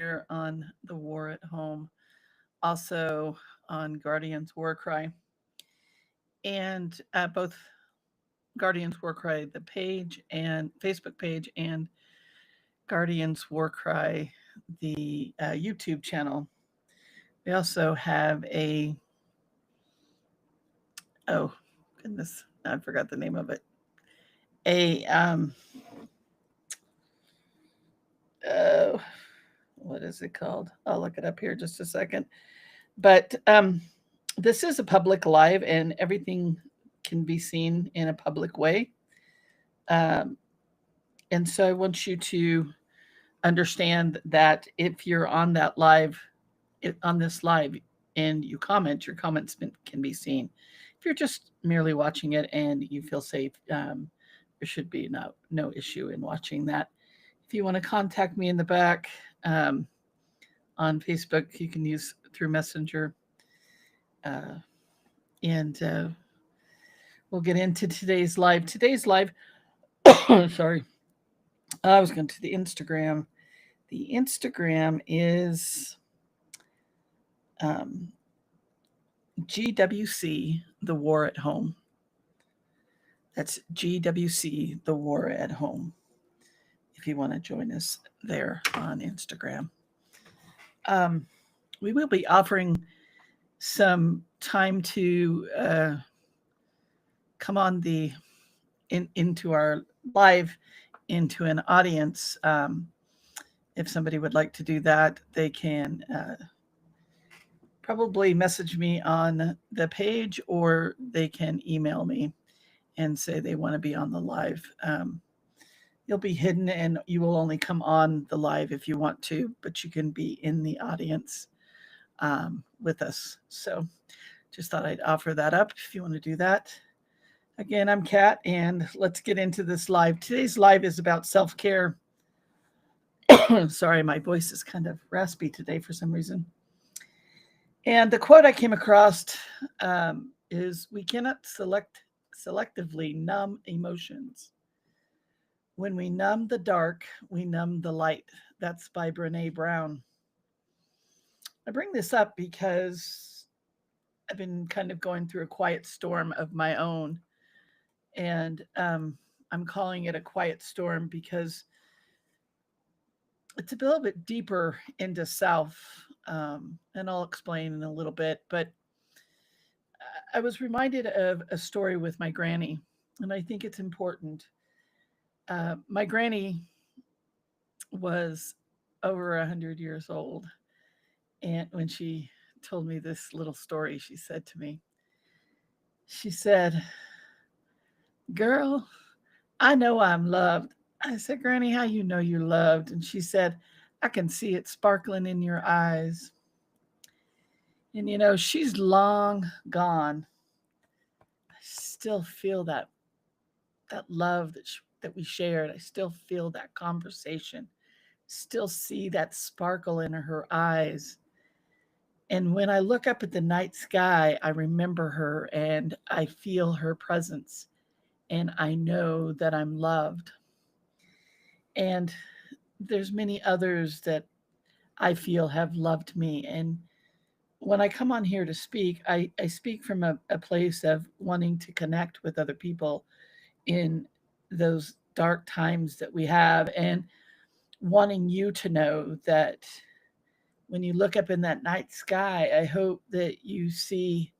here on The War at Home, also on Guardians War Cry, and both Guardians War Cry, the page and Facebook page, and Guardians War Cry, the YouTube channel. We also have oh, goodness, I forgot the name of it. A, oh, what is it called? I'll look it up here just a second. But this is a public live, and everything can be seen in a public way. Um, and so I want you to understand that if you're on that live, on this live, and you comment, your comments can be seen. If you're just merely watching it and you feel safe, there should be no issue in watching that. If you want to contact me in the back um, on Facebook, you can use through Messenger. Uh, and we'll get into today's live. Today's live, sorry, I was going to the Instagram. The Instagram is um, GWC, The War at Home. That's GWC, The War at Home, if you want to join us there on Instagram. Um, we will be offering some time to come on into our live into an audience. If somebody would like to do that, they can probably message me on the page, or they can email me and say they want to be on the live. You'll be hidden and you will only come on the live if you want to, but you can be in the audience with us. So just thought I'd offer that up if you want to do that. Again, I'm Kat, and let's get into this live. Today's live is about self-care. Sorry, my voice is kind of raspy today for some reason. And the quote I came across is, "We cannot selectively numb emotions. When we numb the dark, we numb the light." That's by Brene Brown. I bring this up because I've been kind of going through a quiet storm of my own. And I'm calling it a quiet storm because it's a little bit deeper into self. And I'll explain in a little bit. But I was reminded of a story with my granny, and I think it's important. My granny was over 100 years old, and when she told me this little story, she said to me, she said, "Girl, I know I'm loved." I said, "Granny, how you know you're loved?" And she said, "I can see it sparkling in your eyes." And she's long gone. I still feel that love that we shared. I still feel that conversation. Still see that sparkle in her eyes. And when I look up at the night sky, I remember her and I feel her presence, and I know that I'm loved. And there's many others that I feel have loved me. And when I come on here to speak, I speak from a place of wanting to connect with other people in those dark times that we have, and wanting you to know that when you look up in that night sky, I hope that you see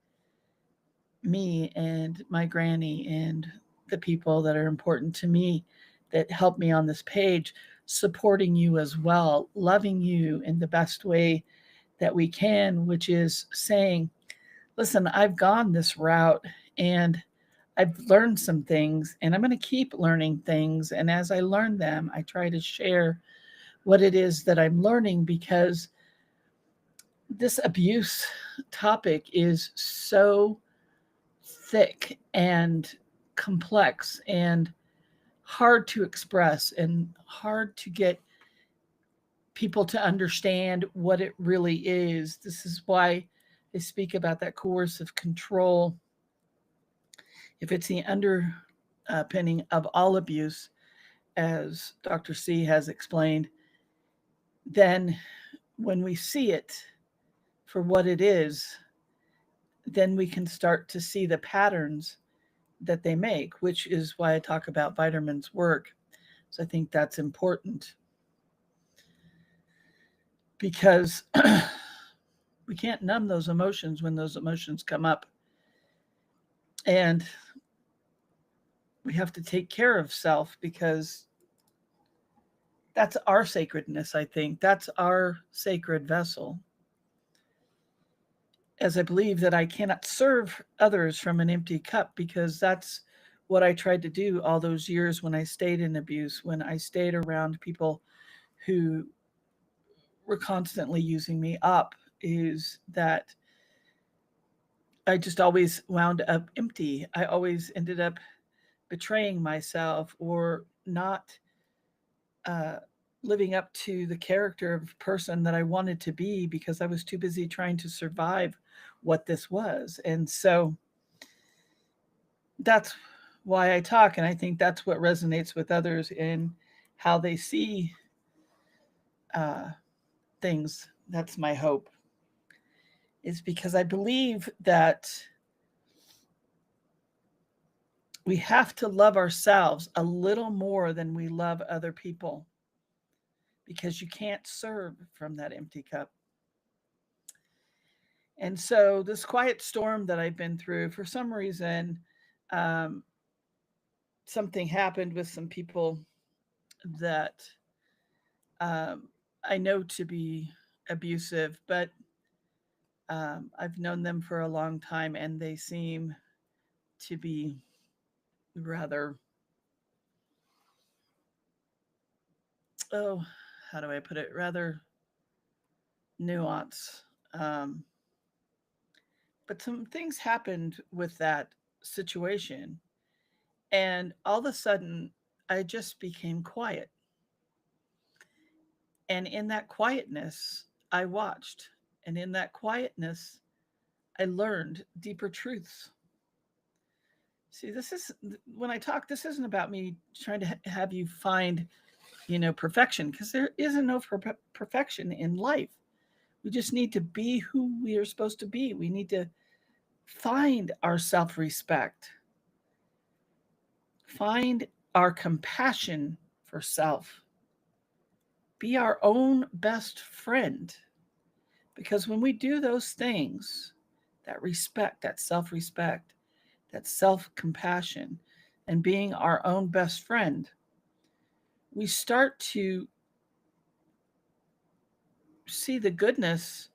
me and my granny and the people that are important to me that help me on this page, supporting you as well, loving you in the best way that we can, which is saying, listen, I've gone this route and I've learned some things, and I'm going to keep learning things. And as I learn them, I try to share what it is that I'm learning, because this abuse topic is so thick and complex and hard to express and hard to get people to understand what it really is. This is why they speak about that coercive control. If it's the underpinning of all abuse, as Dr. C has explained, then when we see it for what it is, then we can start to see the patterns that they make, which is why I talk about Weiderman's work. So I think that's important because we can't numb those emotions when those emotions come up. And we have to take care of self because that's our sacredness, I think. That's our sacred vessel. As I believe that I cannot serve others from an empty cup because that's what I tried to do all those years when I stayed in abuse, when I stayed around people who were constantly using me up, is that I just always wound up empty. I always ended up betraying myself or not uh, living up to the character of person that I wanted to be because I was too busy trying to survive what this was. And so that's why I talk. And I think that's what resonates with others in how they see uh, things. That's my hope, is because I believe that we have to love ourselves a little more than we love other people because you can't serve from that empty cup. And so, this quiet storm that I've been through, for some reason, um, something happened with some people that um, I know to be abusive, but I've known them for a long time and they seem to be rather, oh, how do I put it? Rather nuanced. Um, but some things happened with that situation. And all of a sudden, I just became quiet. And in that quietness, I watched. And in that quietness, I learned deeper truths. See, this is when I talk, this isn't about me trying to have you find, perfection, because there isn't no perfection in life. We just need to be who we are supposed to be. We need to find our self respect, find our compassion for self, be our own best friend. Because when we do those things, that respect, that self respect, that self compassion, and being our own best friend, we start to see the goodness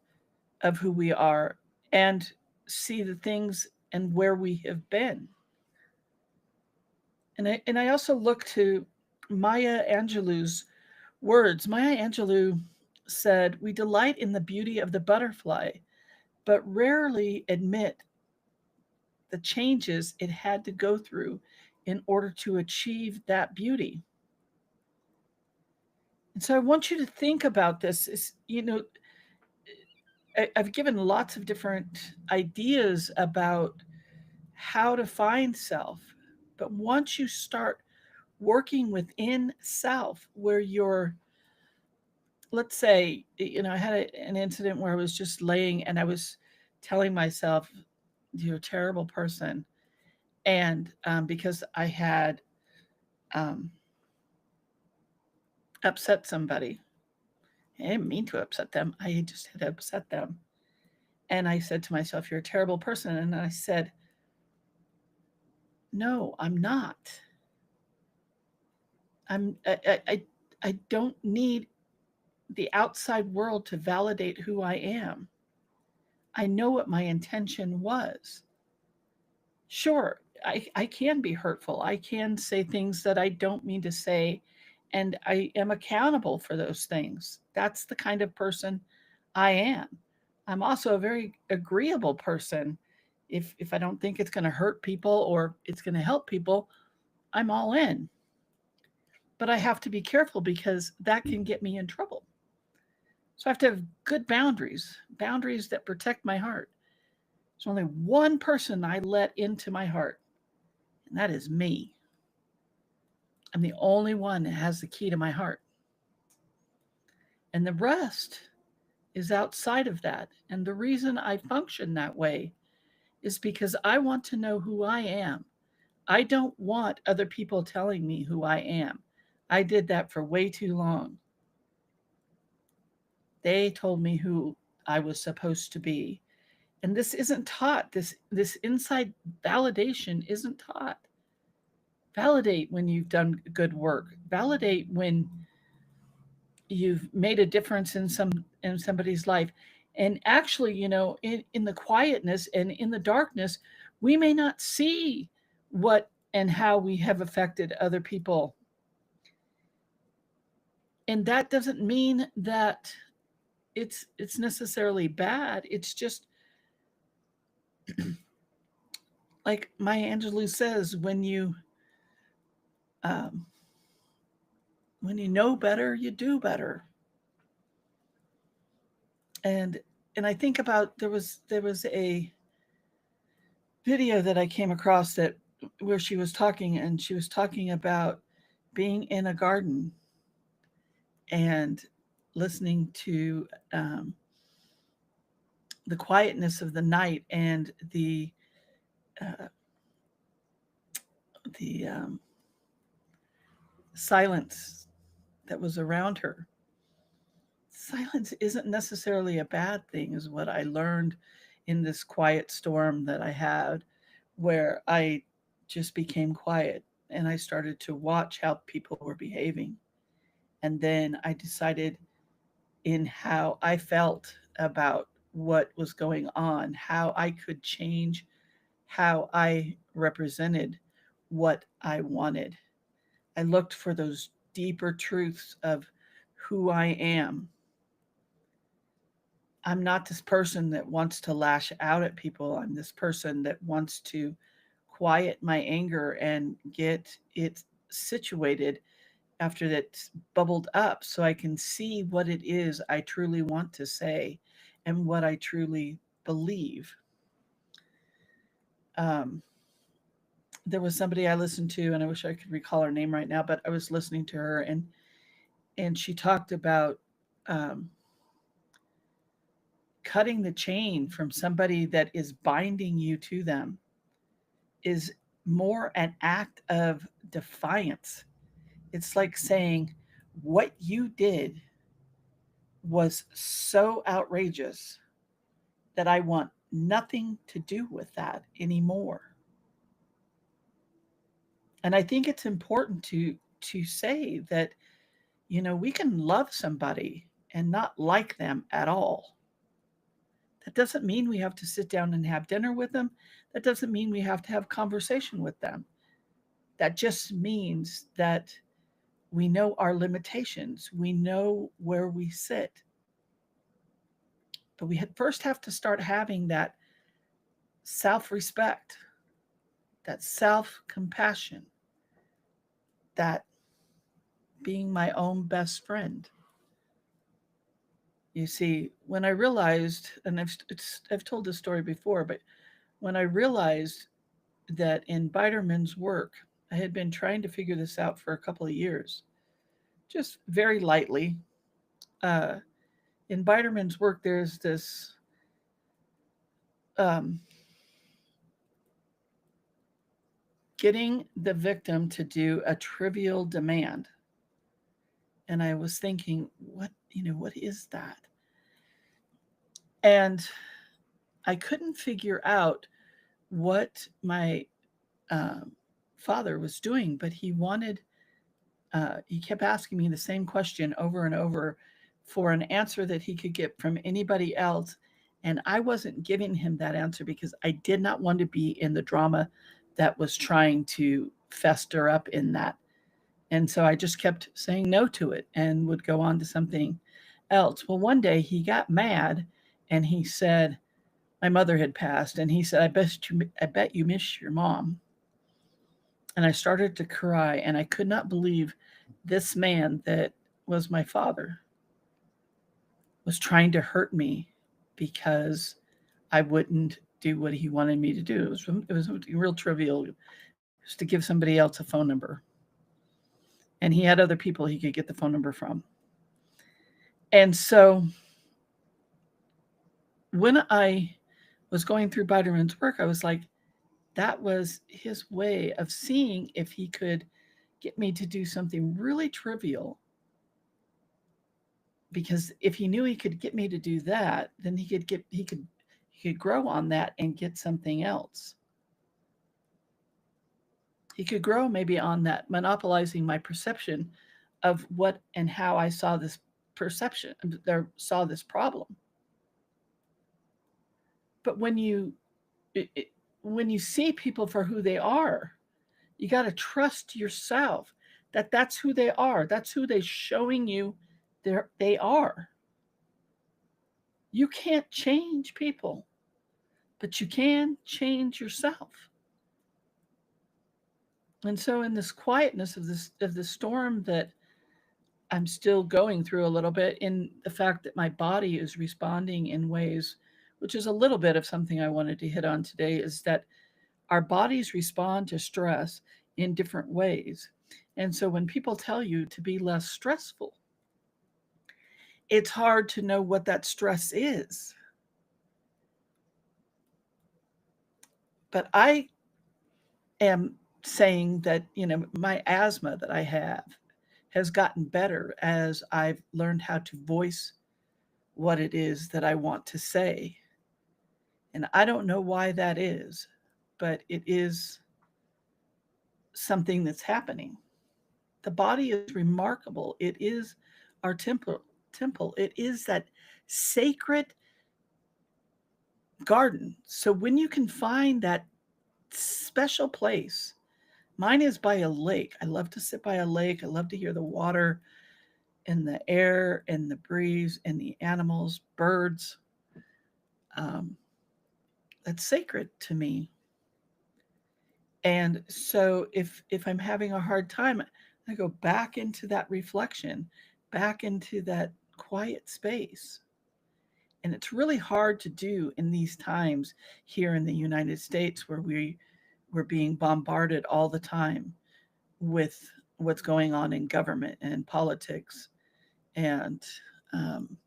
of who we are and see the things and where we have been. And I also look to Maya Angelou's words. Maya Angelou said, "We delight in the beauty of the butterfly, but rarely admit the changes it had to go through in order to achieve that beauty." And so I want you to think about this. I've given lots of different ideas about how to find self. But once you start working within self, where you're, let's say, I had an incident where I was just laying and I was telling myself, "You're a terrible person." And because I had um, upset somebody, I didn't mean to upset them, I just had upset them. And I said to myself, "You're a terrible person." And I said, "No, I'm not. I don't need the outside world to validate who I am. I know what my intention was. Sure, I can be hurtful. I can say things that I don't mean to say, and I am accountable for those things. That's the kind of person I am. I'm also a very agreeable person. If I don't think it's going to hurt people or it's going to help people, I'm all in. But I have to be careful because that can get me in trouble. So I have to have good boundaries, boundaries that protect my heart. There's only one person I let into my heart, and that is me. I'm the only one that has the key to my heart. And the rest is outside of that. And the reason I function that way is because I want to know who I am. I don't want other people telling me who I am. I did that for way too long. They told me who I was supposed to be. And this isn't taught. This inside validation isn't taught. Validate when you've done good work. Validate when you've made a difference in somebody's life. And actually, in the quietness and in the darkness, we may not see what and how we have affected other people. And that doesn't mean that it's necessarily bad. It's just like Maya Angelou says, um, when you know better, you do better. And I think about there was a video that I came across that where she was talking, and she was talking about being in a garden and listening to the quietness of the night and uh, the silence that was around her. Silence isn't necessarily a bad thing, is what I learned in this quiet storm that I had, where I just became quiet and I started to watch how people were behaving. And then I decided in how I felt about what was going on, how I could change how I represented what I wanted. I looked for those deeper truths of who I am. I'm not this person that wants to lash out at people. I'm this person that wants to quiet my anger and get it situated after that's bubbled up so I can see what it is I truly want to say and what I truly believe. Um, there was somebody I listened to, and I wish I could recall her name right now, but I was listening to her, and she talked about um, cutting the chain from somebody that is binding you to them is more an act of defiance. It's like saying, what you did was so outrageous that I want nothing to do with that anymore. And I think it's important to say that we can love somebody and not like them at all. That doesn't mean we have to sit down and have dinner with them. That doesn't mean we have to have conversation with them. That just means that we know our limitations. We know where we sit. But we first have to start having that self respect, that self compassion, that being my own best friend. You see, when I realized, and I've told this story before, but when I realized that in Biderman's work, I had been trying to figure this out for a couple of years, just very lightly. Uh, in Biderman's work, there's this um, getting the victim to do a trivial demand. And I was thinking, what is that? And I couldn't figure out what my um, father was doing, but he kept asking me the same question over and over for an answer that he could get from anybody else. And I wasn't giving him that answer because I did not want to be in the drama that was trying to fester up in that. And so I just kept saying no to it and would go on to something else. Well, one day he got mad and he said, my mother had passed, and he said, I bet you miss your mom. And I started to cry, and I could not believe this man that was my father was trying to hurt me because I wouldn't do what he wanted me to do. It was real trivial, just to give somebody else a phone number. And he had other people he could get the phone number from. And so when I was going through Byron's work, I was like, that was his way of seeing if he could get me to do something really trivial. Because if he knew he could get me to do that, then he could grow on that and get something else. He could grow maybe on that, monopolizing my perception of what and how I saw this perception or saw this problem. But when you see people for who they are, you got to trust yourself that that's who they are. That's who they're showing you they are. You can't change people, but you can change yourself. And so in this quietness of the storm that I'm still going through a little bit, in the fact that my body is responding in ways, which is a little bit of something I wanted to hit on today, is that our bodies respond to stress in different ways. And so when people tell you to be less stressful, it's hard to know what that stress is. But I am saying that, my asthma that I have has gotten better as I've learned how to voice what it is that I want to say. And I don't know why that is, but it is something that's happening. The body is remarkable. It is our temple. It is that sacred garden. So when you can find that special place, mine is by a lake. I love to sit by a lake. I love to hear the water and the air and the breeze and the animals, birds. That's sacred to me. And so if I'm having a hard time, I go back into that reflection, back into that quiet space. And it's really hard to do in these times here in the United States, where we're being bombarded all the time with what's going on in government and politics, and um,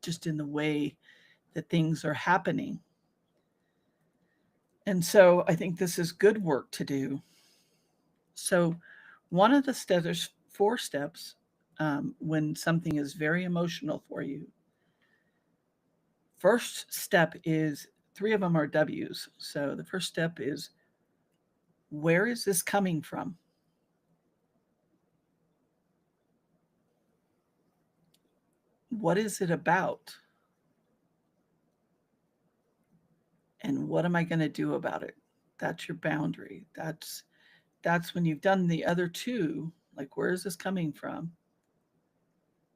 just in the way that things are happening. And so I think this is good work to do. So one of the steps, there's 4 steps when something is very emotional for you. First step is 3 of them are W's. So the first step is, where is this coming from? What is it about? And what am I going to do about it? That's your boundary. That's when you've done the other 2, like, where is this coming from?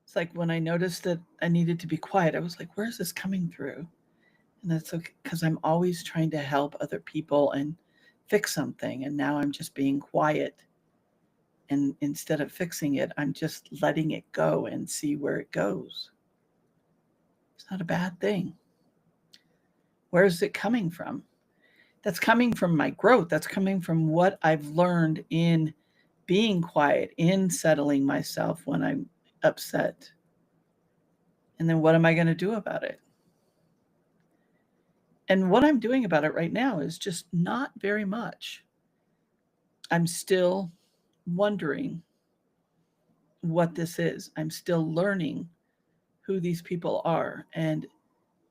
It's like when I noticed that I needed to be quiet, I was like, where is this coming through? And that's okay, because I'm always trying to help other people and fix something. And now I'm just being quiet. And instead of fixing it, I'm just letting it go and see where it goes. It's not a bad thing. Where is it coming from? That's coming from my growth. That's coming from what I've learned in being quiet, in settling myself when I'm upset. And then what am I going to do about it? And what I'm doing about it right now is just not very much. I'm still wondering what this is. I'm still learning who these people are and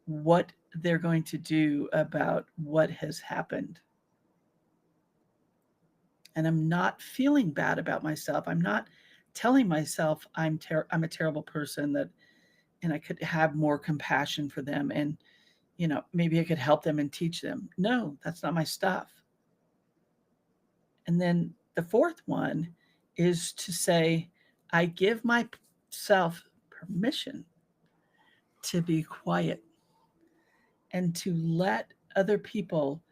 what they're going to do about what has happened. And I'm not feeling bad about myself. I'm not telling myself I'm a terrible person, that and I could have more compassion for them, and maybe I could help them and teach them. No, that's not my stuff. And then the 4th one is to say, I give myself permission to be quiet and to let other people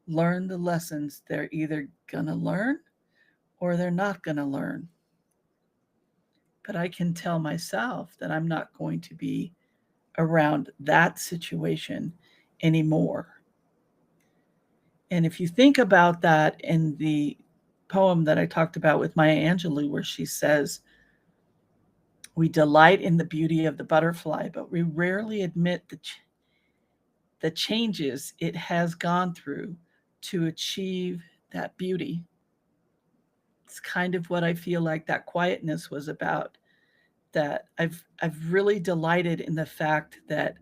learn the lessons they're either going to learn or they're not going to learn. But I can tell myself that I'm not going to be around that situation anymore. And if you think about that in the poem that I talked about with Maya Angelou, where she says, we delight in the beauty of the butterfly, but we rarely admit the changes it has gone through to achieve that beauty. It's kind of what I feel like that quietness was about. That I've really delighted in the fact that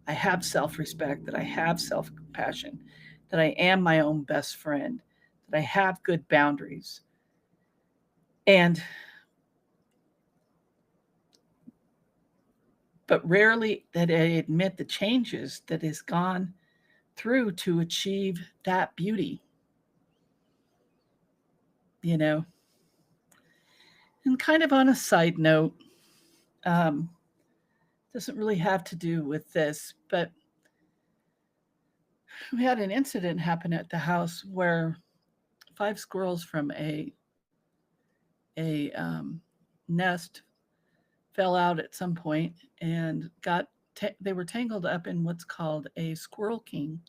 I have self-respect, that I have self-compassion, that I am my own best friend, that I have good boundaries. And but rarely that I admit the changes that has gone through to achieve that beauty, you know. And kind of on a side note, um, doesn't really have to do with this, but we had an incident happen at the house where 5 squirrels from a nest fell out at some point and they were tangled up in what's called a squirrel king.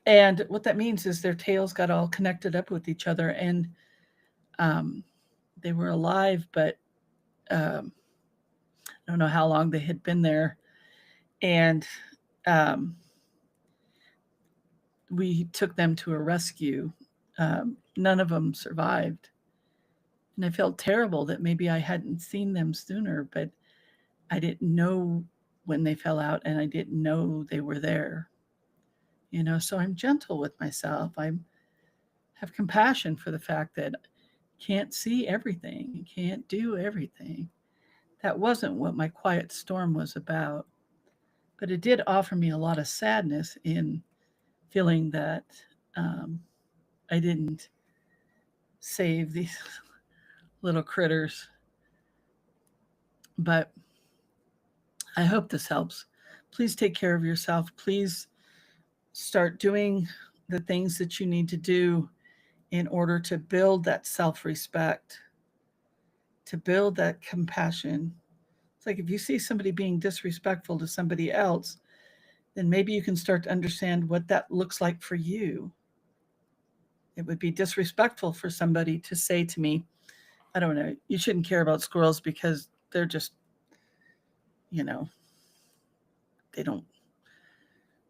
And what that means is their tails got all connected up with each other, and um, they were alive, but um, I don't know how long they had been there. And um, we took them to a rescue. None of them survived. And I felt terrible that maybe I hadn't seen them sooner, but I didn't know when they fell out and I didn't know they were there. So I'm gentle with myself. I have compassion for the fact that I can't see everything, can't do everything. That wasn't what my quiet storm was about. But it did offer me a lot of sadness in feeling that um, I didn't save these little critters. But I hope this helps. Please take care of yourself. Please start doing the things that you need to do in order to build that self respect, to build that compassion. It's like if you see somebody being disrespectful to somebody else, then maybe you can start to understand what that looks like for you. It would be disrespectful for somebody to say to me, I don't know, you shouldn't care about squirrels because they're just, you know, they don't,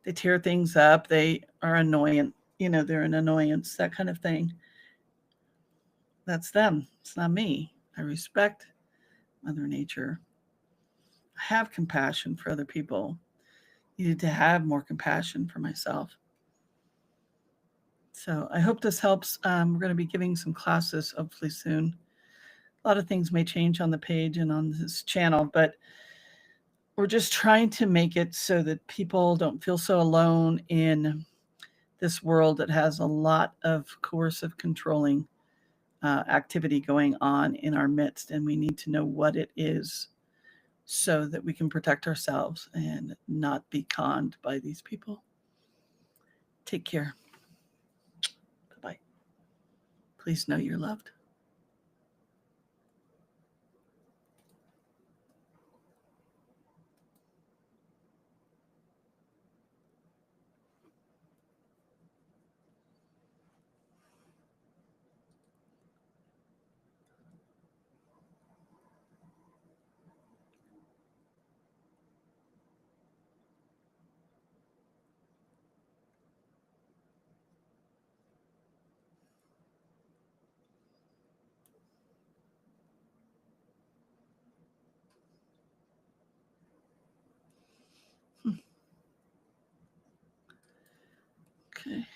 they tear things up. They are annoying. They're an annoyance, that kind of thing. That's them. It's not me. I respect Mother Nature. I have compassion for other people. I needed to have more compassion for myself. So I hope this helps. We're going to be giving some classes hopefully soon. A lot of things may change on the page and on this channel, but we're just trying to make it so that people don't feel so alone in this world that has a lot of coercive, controlling activity going on in our midst, and we need to know what it is so that we can protect ourselves and not be conned by these people. Take care. Bye-bye. Please know you're loved. Okay.